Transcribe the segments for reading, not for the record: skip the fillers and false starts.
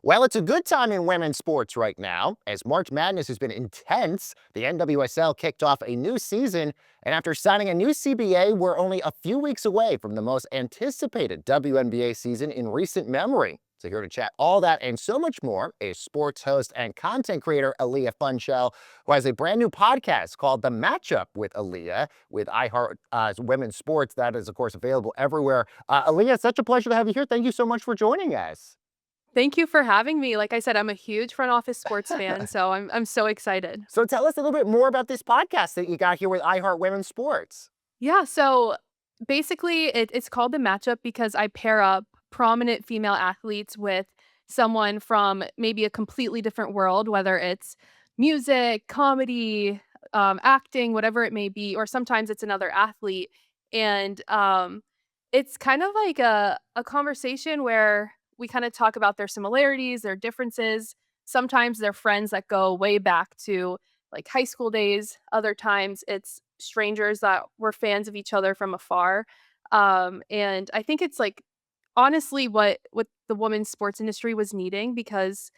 Well, it's a good time in women's sports right now. As March Madness has been intense, the NWSL kicked off a new season, and after signing a new CBA, we're only a few weeks away from the most anticipated WNBA season in recent memory. So here to chat all that and so much more is sports host and content creator Aliyah Funschelle, who has a brand new podcast called The Matchup with Aliyah with iHeart Women's Sports. That is, of course, available everywhere. Aliyah, it's such a pleasure to have you here. Thank you so much for joining us. Thank you for having me. Like I said, I'm a huge front office sports fan, so I'm so excited. So tell us a little bit more about this podcast that you got here with iHeart Women's Sports. Yeah, so basically it's called the matchup because I pair up prominent female athletes with someone from maybe a completely different world, whether it's music, comedy, acting, whatever it may be, or sometimes it's another athlete. And it's kind of like a conversation where we kind of talk about their similarities, their differences. Sometimes they're friends that go way back to like high school days. Other times it's strangers that were fans of each other from afar. And I think it's like honestly what the women's sports industry was needing because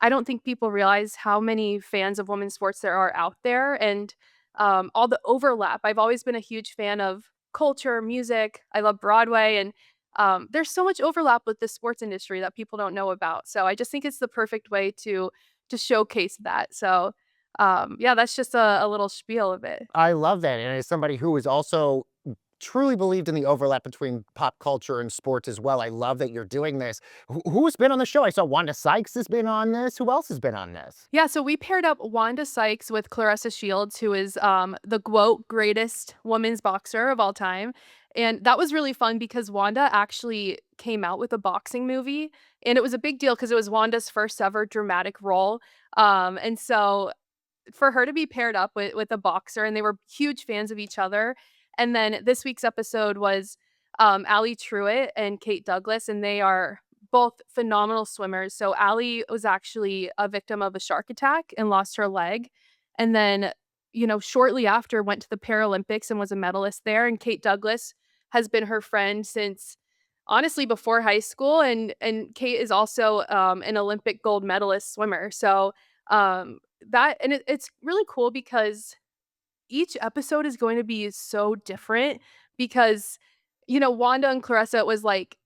I don't think people realize how many fans of women's sports there are out there and all the overlap. I've always been a huge fan of culture, music. I love Broadway and there's so much overlap with the sports industry that people don't know about. So I just think it's the perfect way to showcase that. So yeah, that's just a little spiel of it. I love that. And as somebody who is also truly believed in the overlap between pop culture and sports as well, I love that you're doing this. Who's been on the show? I saw Wanda Sykes has been on this. Who else has been on this? Yeah, so we paired up Wanda Sykes with Claressa Shields, who is the GOAT greatest women's boxer of all time. And that was really fun because Wanda actually came out with a boxing movie. And it was a big deal because it was Wanda's first ever dramatic role. And so for her to be paired up with a boxer, and they were huge fans of each other. And then this week's episode was Ali Truitt and Kate Douglas, and they are both phenomenal swimmers. So Ali was actually a victim of a shark attack and lost her leg. And then, shortly after went to the Paralympics and was a medalist there. And Kate Douglas has been her friend since honestly before high school. And Kate is also an Olympic gold medalist swimmer. So it's really cool because each episode is going to be so different because, Wanda and Clarissa, it was like,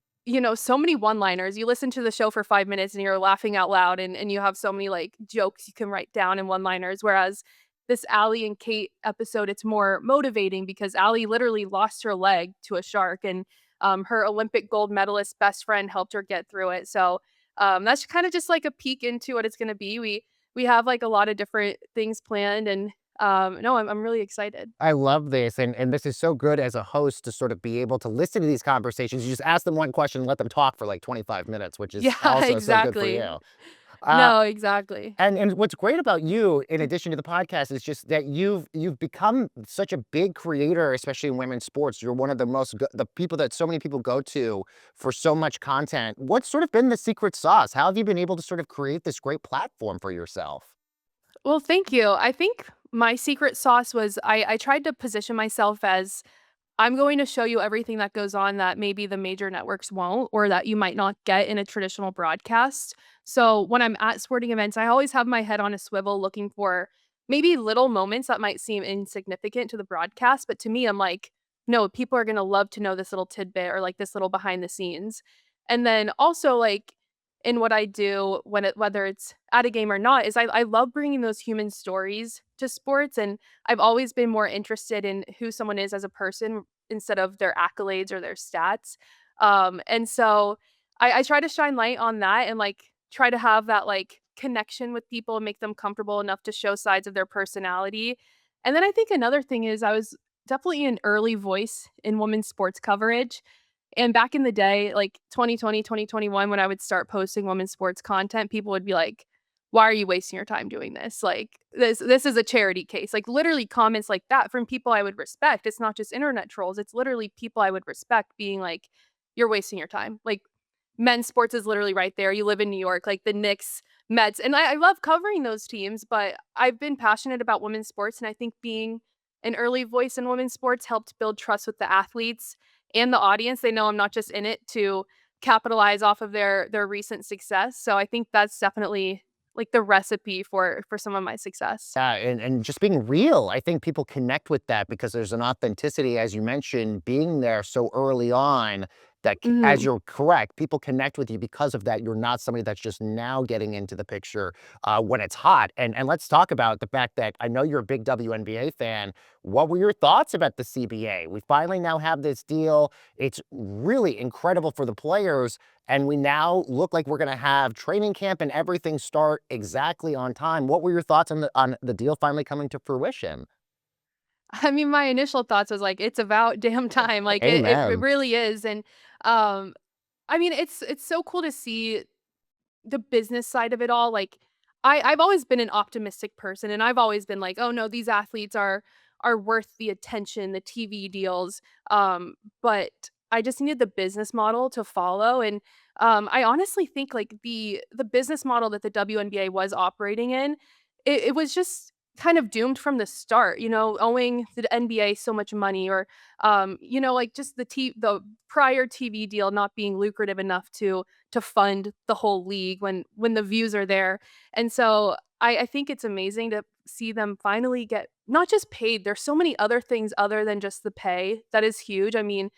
so many one-liners. You listen to the show for 5 minutes and you're laughing out loud and you have so many like jokes you can write down in one-liners. Whereas this Allie and Kate episode, it's more motivating because Allie literally lost her leg to a shark and her Olympic gold medalist best friend helped her get through it. So that's kind of just like a peek into what it's going to be. We have like a lot of different things planned and no, I'm really excited. I love this. And this is so good as a host to sort of be able to listen to these conversations. You just ask them one question and let them talk for like 25 minutes, which is Yeah, also so good for exactly. you. Uh, No, exactly. and what's great about you, in addition to the podcast, is just that you've become such a big creator, especially in women's sports. You're one of the the people that so many people go to for so much content. What's sort of been the secret sauce? How have you been able to sort of create this great platform for yourself? Well, thank you. I think my secret sauce was I tried to position myself as I'm going to show you everything that goes on that maybe the major networks won't or that you might not get in a traditional broadcast. So when I'm at sporting events, I always have my head on a swivel looking for maybe little moments that might seem insignificant to the broadcast, but to me I'm like, no, people are going to love to know this little tidbit or like this little behind the scenes. And then also like in what I do whether it's at a game or not is I love bringing those human stories to sports and I've always been more interested in who someone is as a person instead of their accolades or their stats. And so I try to shine light on that and like try to have that like connection with people and make them comfortable enough to show sides of their personality. And then I think another thing is I was definitely an early voice in women's sports coverage. And back in the day, like 2020, 2021, when I would start posting women's sports content, people would be like, why are you wasting your time doing this? Like this is a charity case. Like literally comments like that from people I would respect. It's not just internet trolls. It's literally people I would respect being like, you're wasting your time. Like men's sports is literally right there. You live in New York, like the Knicks, Mets. And I love covering those teams, but I've been passionate about women's sports. And I think being an early voice in women's sports helped build trust with the athletes and the audience. They know I'm not just in it to capitalize off of their recent success. So I think that's definitely like the recipe for some of my success. Yeah, and just being real. I think people connect with that because there's an authenticity, as you mentioned, being there so early on that, as Mhm. you're correct, people connect with you because of that. You're not somebody that's just now getting into the picture when it's hot. And let's talk about the fact that I know you're a big WNBA fan. What were your thoughts about the CBA? We finally now have this deal. It's really incredible for the players. And we now look like we're going to have training camp and everything start exactly on time. What were your thoughts on the deal finally coming to fruition? I mean, my initial thoughts was like, it's about damn time. Like it Amen. really is. And um I mean, it's so cool to see the business side of it all. Like I've always been an optimistic person, and I've always been like, "Oh no, these athletes are worth the attention, the TV deals." But I just needed the business model to follow, and I honestly think like the business model that the WNBA was operating in, it was just kind of doomed from the start, owing the NBA so much money, or like just the prior TV deal not being lucrative enough to fund the whole league when the views are there. And so I think it's amazing to see them finally get not just paid. There's so many other things other than just the pay that is huge. I mean,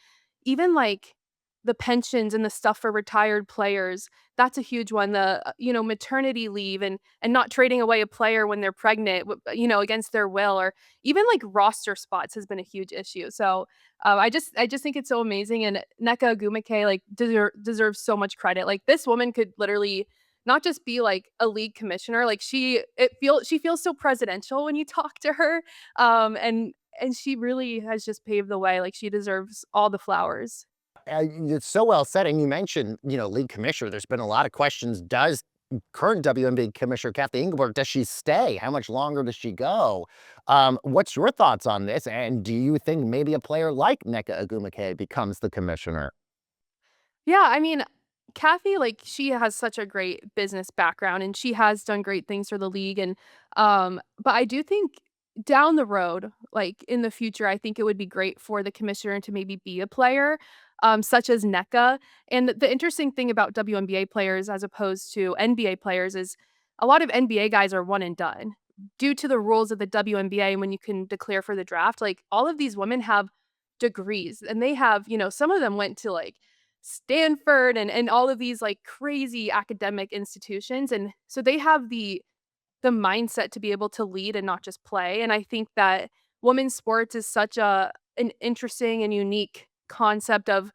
even like the pensions and the stuff for retired players, that's a huge one. The maternity leave and not trading away a player when they're pregnant, against their will, or even like roster spots has been a huge issue. So I just think it's so amazing, and Nneka Ogwumike like deserves so much credit. Like this woman could literally not just be like a league commissioner, like she feels so presidential when you talk to her, and she really has just paved the way. Like she deserves all the flowers. It's so well said. And you mentioned, league commissioner. There's been a lot of questions. Does current WNBA commissioner Kathy Engelberg, does she stay? How much longer does she go? What's your thoughts on this? And do you think maybe a player like Nneka Ogwumike becomes the commissioner? Yeah, I mean, Kathy, like, she has such a great business background, and she has done great things for the league, and, but I do think down the road, like, in the future, I think it would be great for the commissioner to maybe be a player, such as Nneka. And the interesting thing about WNBA players as opposed to NBA players is a lot of NBA guys are one and done. Due to the rules of the WNBA, when you can declare for the draft, like, all of these women have degrees, and they have, some of them went to, like, Stanford and all of these, like, crazy academic institutions, and so they have the mindset to be able to lead and not just play. And I think that women's sports is such an interesting and unique concept of,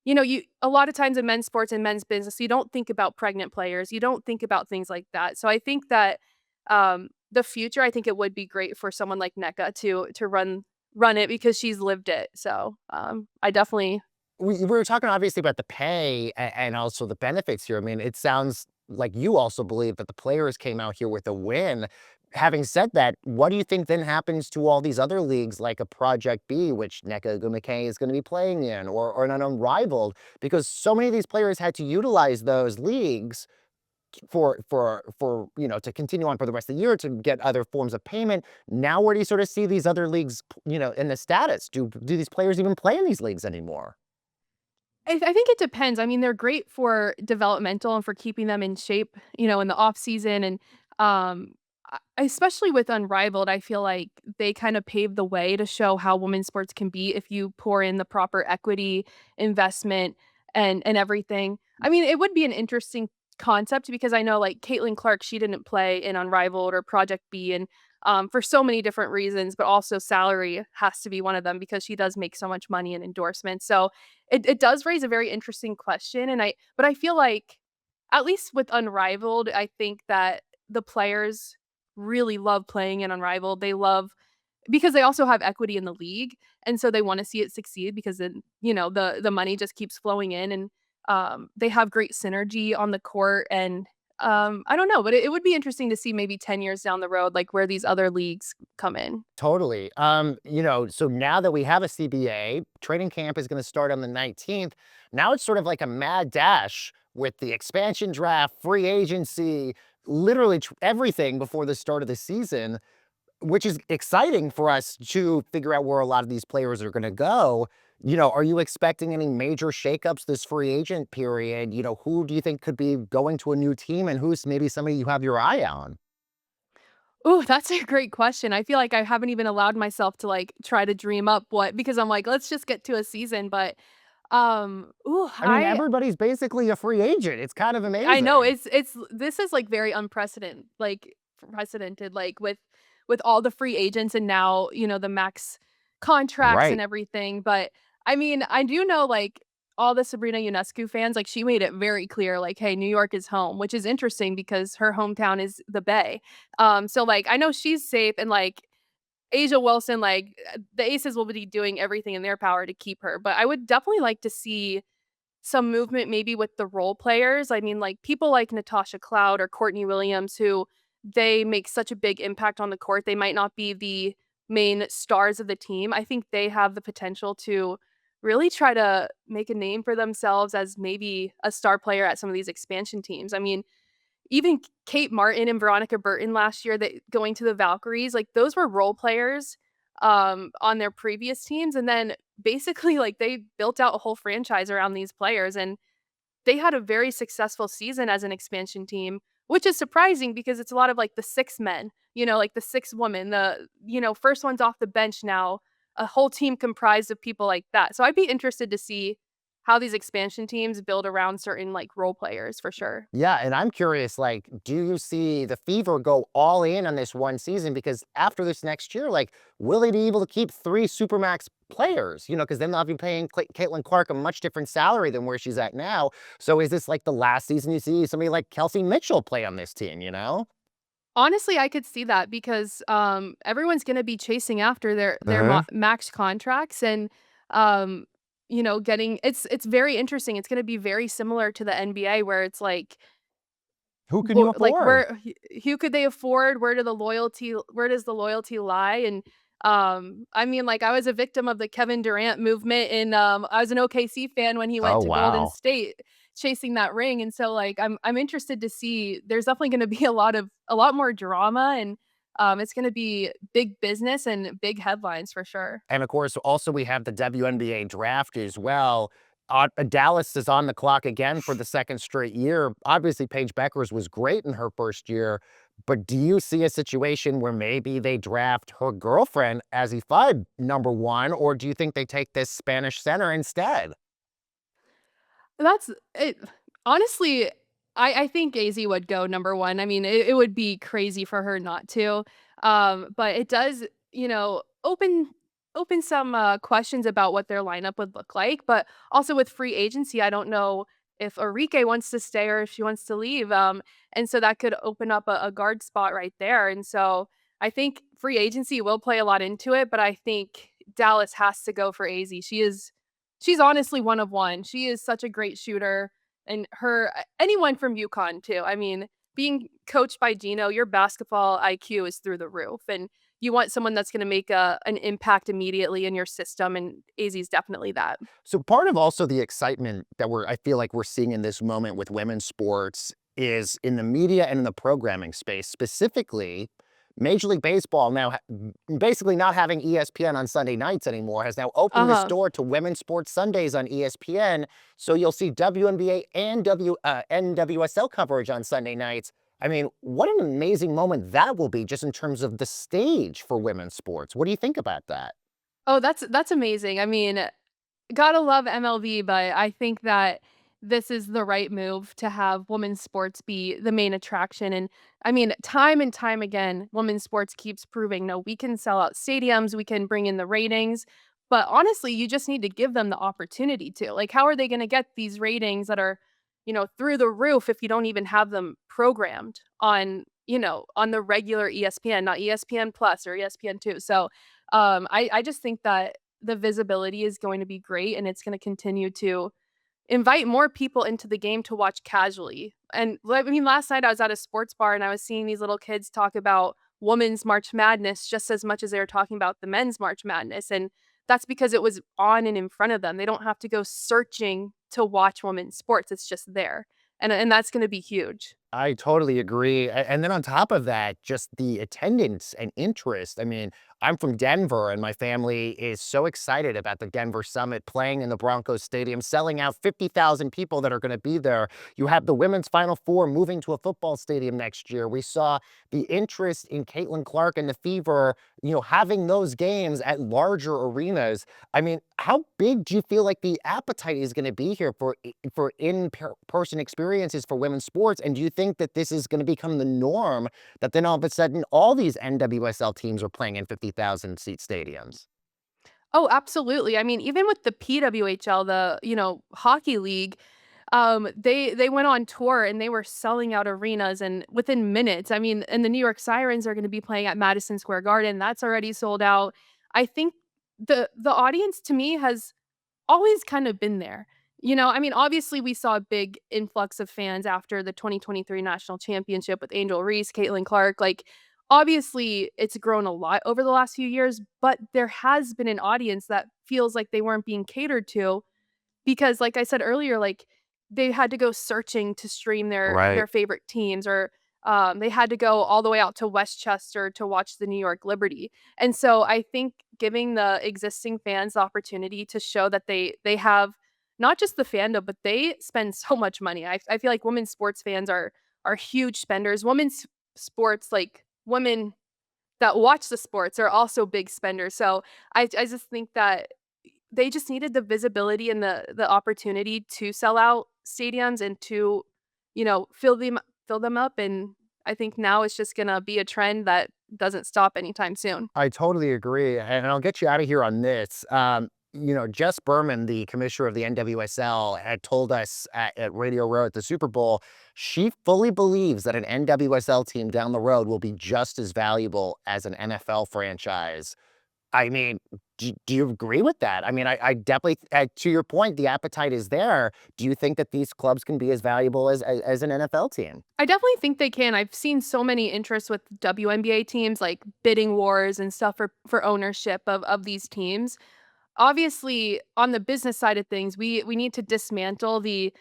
you a lot of times in men's sports and men's business, you don't think about pregnant players, you don't think about things like that. So I think that, the future, I think it would be great for someone like Nneka to run it because she's lived it. So, I definitely. We were talking obviously about the pay and also the benefits here. I mean, it sounds like you also believe that the players came out here with a win. Having said that, what do you think then happens to all these other leagues like a Project B, which Nneka Ogwumike is going to be playing in, or an Unrivaled? Because so many of these players had to utilize those leagues for to continue on for the rest of the year to get other forms of payment. Now, where do you sort of see these other leagues, in the status? Do these players even play in these leagues anymore? I think it depends. I mean, they're great for developmental and for keeping them in shape, in the off season, and especially with Unrivaled, I feel like they kind of paved the way to show how women's sports can be if you pour in the proper equity, investment, and everything. I mean, it would be an interesting concept because I know like Caitlin Clark, she didn't play in Unrivaled or Project B, and for so many different reasons, but also salary has to be one of them because she does make so much money in endorsements. So it does raise a very interesting question, and I feel like at least with Unrivaled, I think that the players really love playing in Unrivaled. They love because they also have equity in the league, and so they wanna see it succeed because then, the money just keeps flowing in, and, they have great synergy on the court, and, I don't know, but it would be interesting to see maybe 10 years down the road, like, where these other leagues come in. Totally. So now that we have a CBA, training camp is going to start on the 19th. Now it's sort of like a mad dash with the expansion draft, free agency, literally everything before the start of the season, which is exciting for us to figure out where a lot of these players are going to go. Are you expecting any major shakeups this free agent period? Who do you think could be going to a new team and who's maybe somebody you have your eye on? Ooh, that's a great question. I feel like I haven't even allowed myself to, like, try to dream up what because I'm like, "Let's just get to a season," but, ooh, I mean, everybody's basically a free agent. It's kind of I know amazing. it's this is, like, very precedented, like, with all the free agents and now, the max contracts and Right. everything, but, I mean, I do know, like, all the Sabrina Ionescu fans, like, she made it very clear, like, "Hey, New York is home," which is interesting because her hometown is the Bay. So, like, I know she's safe and, like, Asia Wilson, like, the Aces will be doing everything in their power to keep her, but I would definitely like to see some movement maybe with the role players. I mean, like, people like Natasha Cloud or Courtney Williams who they make such a big impact on the court. They might not be the main stars of the team. I think they have the potential to really try to make a name for themselves as maybe a star player at some of these expansion teams. I mean, even Kate Martin and Veronica Burton last year that going to the Valkyries, like, those were role players, on their previous teams, and then basically, like, they built out a whole franchise around these players, and they had a very successful season as an expansion team, which is surprising because it's a lot of, like, the 6 men, like, the 6 women, first ones off the bench now, a whole team comprised of people like that. So I'd be interested to see how these expansion teams build around certain, like, role players for sure. Yeah, and I'm curious, like, do you see the Fever go all in on this one season? Because after this next year, like, will they be able to keep three Supermax players? Because then they'll be paying Caitlin Clark a much different salary than where she's at now. So is this like the last season you see somebody like Kelsey Mitchell play on this team? Honestly, I could see that because, everyone's gonna be chasing after their Uh-huh. max contracts and, um, getting it's very interesting. It's gonna be very similar to the NBA where it's like, Who can you afford? who could they afford? Where does the loyalty lie? And, I mean, like, I was a victim of the Kevin Durant movement and, I was an OKC fan when he Oh, went to Golden wow. State chasing that ring, and so, like, I'm interested to see there's definitely gonna be a lot more drama and, it's gonna be big business and big headlines for sure. And of course, also we have the WNBA draft as well. Dallas is on the clock again for the second straight year. Obviously, Paige Beckers was great in her first year, but do you see a situation where maybe they draft her girlfriend as E5 number one, or do you think they take this Spanish center instead? That's it honestly, I think AZ would go number 1. I mean, it would be crazy for her not to, but it does, open some, questions about what their lineup would look like, but also with free agency, I don't know if Arike wants to stay or if she wants to leave, and so that could open up a guard spot right there, and so I think free agency will play a lot into it, but I think Dallas has to go for AZ. She's honestly one of one. She is such a great shooter, and anyone from UConn too. I mean, being coached by Gino, your basketball IQ is through the roof, and you want someone that's gonna make an impact immediately in your system, and AZ's definitely that. So part of also the excitement that I feel like we're seeing in this moment with women's sports is in the media and in the programming space. Specifically, Major League Baseball now basically not having ESPN on Sunday nights anymore has now opened this Uh-huh. door to women's sports Sundays on ESPN. So you'll see WNBA and NWSL coverage on Sunday nights. I mean, what an amazing moment that will be just in terms of the stage for women's sports. What do you think about that? Oh, that's amazing. I mean, gotta love MLB, but I think that this is the right move to have women's sports be the main attraction. And I mean, time and time again, women's sports keeps proving no, we can sell out stadiums, we can bring in the ratings. But honestly, you just need to give them the opportunity to. Like, how are they going to get these ratings that are, through the roof if you don't even have them programmed on the regular ESPN, not ESPN Plus or ESPN2? So I just think that the visibility is going to be great and it's going to continue to invite more people into the game to watch casually. And I mean, last night I was at a sports bar and I was seeing these little kids talk about women's March Madness just as much as they were talking about the men's March Madness. And that's because it was on and in front of them. They don't have to go searching to watch women's sports. It's just there. And that's going to be huge. I totally agree. And then on top of that, just the attendance and interest. I mean, I'm from Denver, and my family is so excited about the Denver Summit playing in the Broncos Stadium, selling out 50,000 people that are going to be there. You have the women's Final Four moving to a football stadium next year. We saw the interest in Caitlin Clark and the Fever, having those games at larger arenas. I mean, how big do you feel like the appetite is going to be here for in-person experiences for women's sports? And do you think that this is going to become the norm, that then all of a sudden all these NWSL teams are playing in 50,000 seat stadiums? Oh, absolutely. I mean, even with the PWHL, the, hockey league, they went on tour and they were selling out arenas and within minutes. I mean, and the New York Sirens are going to be playing at Madison Square Garden. That's already sold out. I think the audience to me has always kind of been there. I mean, obviously we saw a big influx of fans after the 2023 national championship with Angel Reese, Caitlin Clark. Like, obviously it's grown a lot over the last few years, but there has been an audience that feels like they weren't being catered to because, like I said earlier, like, they had to go searching to stream their Right. favorite teams or, they had to go all the way out to Westchester to watch the New York Liberty, and so I think giving the existing fans the opportunity to show that they have not just the fandom, but they spend so much money. I feel like women's sports fans are huge spenders. Women's sports, like, women that watch the sports are also big spenders, so I just think that they just needed the visibility and the opportunity to sell out stadiums and to, fill them up, and I think now it's just gonna be a trend that doesn't stop anytime soon. I totally agree, and I'll get you out of here on this. Jess Berman, the commissioner of the NWSL, had told us at Radio Row at the Super Bowl, she fully believes that an NWSL team down the road will be just as valuable as an NFL franchise. I mean, do you agree with that? I mean, I definitely, to your point, the appetite is there. Do you think that these clubs can be as valuable as an NFL team? I definitely think they can. I've seen so many interests with WNBA teams, like bidding wars and stuff for ownership of these teams. Obviously, on the business side of things, we need to dismantle the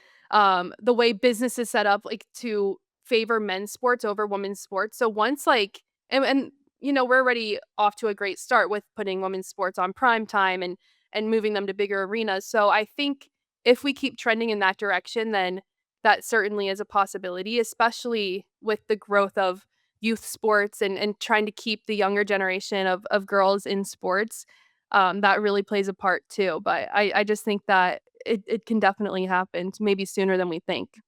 way business is set up, like, to favor men's sports over women's sports. So once, like, and we're already off to a great start with putting women's sports on prime time and moving them to bigger arenas. So I think if we keep trending in that direction, then that certainly is a possibility, especially with the growth of youth sports and trying to keep the younger generation of girls in sports. That really plays a part too. But I just think that it can definitely happen, maybe sooner than we think.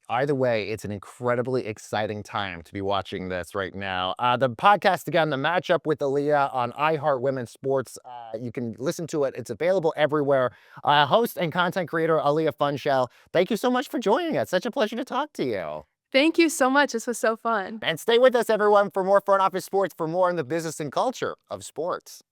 Either way, it's an incredibly exciting time to be watching this right now. The podcast, again, the matchup with Aliyah on iHeart Women's Sports. You can listen to it. It's available everywhere. Host and content creator Aliyah Funschelle, thank you so much for joining us. Such a pleasure to talk to you. Thank you so much. This was so fun. And stay with us, everyone, for more Front Office Sports, for more in the business and culture of sports.